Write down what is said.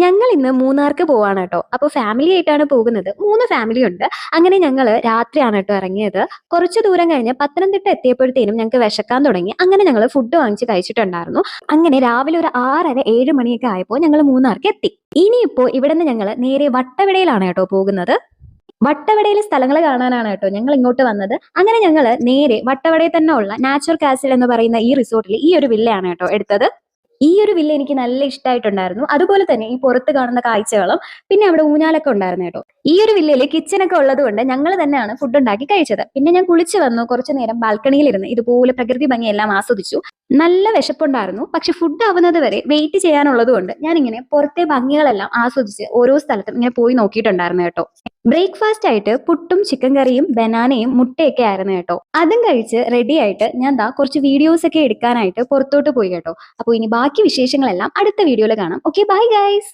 ഞങ്ങൾ ഇന്ന് മൂന്നാർക്ക് പോവാണ് കേട്ടോ. അപ്പോൾ ഫാമിലി ആയിട്ടാണ് പോകുന്നത്. 3 ഫാമിലി ഉണ്ട്. അങ്ങനെ ഞങ്ങള് രാത്രിയാണ് കേട്ടോ ഇറങ്ങിയത്. കുറച്ച് ദൂരം കഴിഞ്ഞ് പത്തനംതിട്ട എത്തിയപ്പോഴത്തേനും ഞങ്ങൾക്ക് വിശക്കാൻ തുടങ്ങി. അങ്ങനെ ഞങ്ങൾ ഫുഡ് വാങ്ങിച്ച് കഴിച്ചിട്ടുണ്ടായിരുന്നു. അങ്ങനെ രാവിലെ ഒരു 6:30 7 മണിയൊക്കെ ആയപ്പോൾ ഞങ്ങൾ മൂന്നാർക്ക് എത്തി. ഇനിയിപ്പോ ഇവിടുന്ന് ഞങ്ങൾ നേരെ വട്ടവടയിലാണ് കേട്ടോ പോകുന്നത്. വട്ടവടയിലെ സ്ഥലങ്ങൾ കാണാനാണ് കേട്ടോ ഞങ്ങൾ ഇങ്ങോട്ട് വന്നത്. അങ്ങനെ ഞങ്ങൾ നേരെ വട്ടവടയിൽ തന്നെ ഉള്ള നാച്ചുറൽ കാസിൽ എന്ന് പറയുന്ന ഈ റിസോർട്ടിൽ ഈ ഒരു വില്ലയാണ് കേട്ടോ എടുത്തത്. ഈ ഒരു വില്ല എനിക്ക് നല്ല ഇഷ്ടമായിട്ടുണ്ടായിരുന്നു. അതുപോലെ തന്നെ ഈ പുറത്ത് കാണുന്ന കാഴ്ചകളും പിന്നെ അവിടെ ഊഞ്ഞാലൊക്കെ ഉണ്ടായിരുന്നു കേട്ടോ. ഈ ഒരു വില്ലയിൽ കിച്ചനൊക്കെ ഉള്ളത് കൊണ്ട് ഞങ്ങൾ തന്നെയാണ് ഫുഡ് ഉണ്ടാക്കി കഴിച്ചത്. പിന്നെ ഞാൻ കുളിച്ച് വന്നു, കുറച്ചു നേരം ബാൽക്കണിയിലിരുന്ന് ഇതുപോലെ പ്രകൃതി ഭംഗിയെല്ലാം ആസ്വദിച്ചു. നല്ല വിശപ്പുണ്ടായിരുന്നു. പക്ഷെ ഫുഡ് ആവുന്നത് വരെ വെയിറ്റ് ചെയ്യാനുള്ളത് കൊണ്ട് ഞാനിങ്ങനെ പുറത്തെ ഭംഗികളെല്ലാം ആസ്വദിച്ച് ഓരോ സ്ഥലത്തും ഇങ്ങനെ പോയി നോക്കിയിട്ടുണ്ടായിരുന്നു കേട്ടോ. ബ്രേക്ക്ഫാസ്റ്റ് ആയിട്ട് പുട്ടും ചിക്കൻ കറിയും ബനാനയും മുട്ടയൊക്കെ ആയിരുന്നു കേട്ടോ. അതും കഴിച്ച് റെഡി ആയിട്ട് ഞാൻ ദാ കുറച്ച് വീഡിയോസ് ഒക്കെ എടുക്കാനായിട്ട് പുറത്തോട്ട് പോയി കേട്ടോ. അപ്പോൾ ഇനി ബാക്കി വിശേഷങ്ങളെല്ലാം അടുത്ത വീഡിയോയിൽ കാണാം. Okay, bye guys.